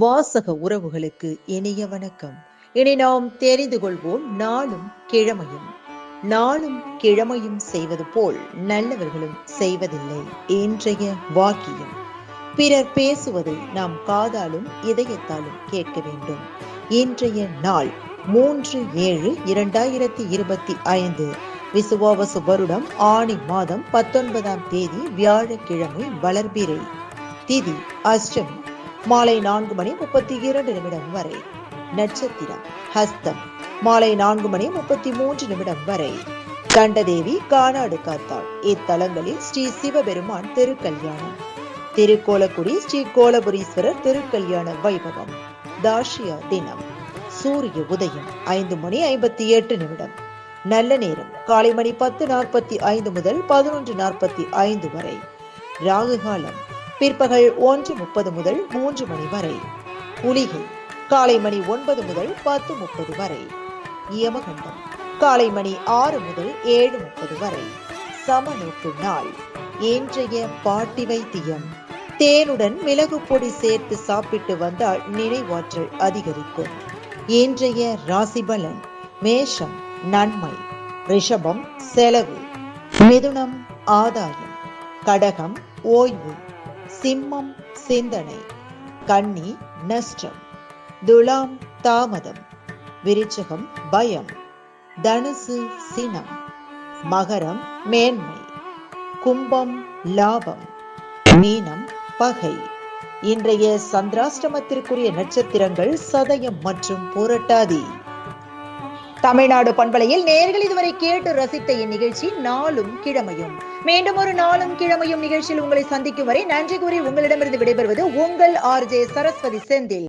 வாசக உறவுகளுக்கு இனிய வணக்கம். இனி நாம் தெரிந்து கொள்வோம் நாளும் கிழமையும். நாளும் கிழமையும் செய்வது போல் நல்லவர்களும் செய்வதில்லை இன்றைய வாக்கியம். பிறர் பேசுவதை நாம் காதாலும் இதயத்தாலும் கேட்க வேண்டும். இன்றைய நாள் 3/7/2025 விசுவாவசு வருடம் ஆணி மாதம் 19ஆம் தேதி வியாழக்கிழமை, வளர்பிறை. திதி அஷ்டமி. மாலை 4:32 வரை. நட்சத்திரம் ஹஸ்தம். மாலை 4:33 வரை. கண்டதேவி கானாடு காத்தாள். இத்தலங்களில் ஸ்ரீ சிவபெருமான் திருக்கல்யாணம். திருக்கோலக்குடி ஸ்ரீ கோலபுரீஸ்வரர் திருக்கல்யாண வைபவம். தாஷியா தினம். சூரிய உதயம் 5:58. நல்ல நேரம் காலை மணி 10:45 முதல் 11:45 வரை. ராகு காலம் பிற்பகல் 1:30 முதல் 3 மணி வரை. குளிகை காலை மணி 9 முதல் 10:30 வரை. யமகண்டம் காலை மணி 6 முதல் 7:30 வரை. சமநோக்கு நாள். இன்றைய பாட்டி வைத்தியம். தேனுடன் மிளகு பொடி சேர்த்து சாப்பிட்டு வந்தால் நினைவாற்றல் அதிகரிக்கும். இன்றைய ராசி பலன். மேஷம் நன்மை, ரிஷபம் செலவு, மிதுனம் ஆதாயம், கடகம் ஓய்வு, சிம்மம் சிந்தனை, கன்னி நஷ்டம், துலாம் தாமதம், விருச்சகம் பயம், தனுசு சினம், மகரம் மேன்மை, கும்பம் லாபம், மீனம் பகை. இன்றைய சந்திராஷ்டமத்திற்குரிய நட்சத்திரங்கள் சதயம் மற்றும் புரட்டாதி. தமிழ்நாடு பண்பலையில் நேயர்கள் இதுவரை கேட்டு ரசித்த இந்நிகழ்ச்சி நாளும் கிழமையும். மீண்டும் ஒரு நாளும் கிழமையும் நிகழ்ச்சியில் உங்களை சந்திக்கும் வரை நன்றி கூறி உங்களிடமிருந்து விடைபெறுவது உங்கள் RJ சரஸ்வதி செந்தில்.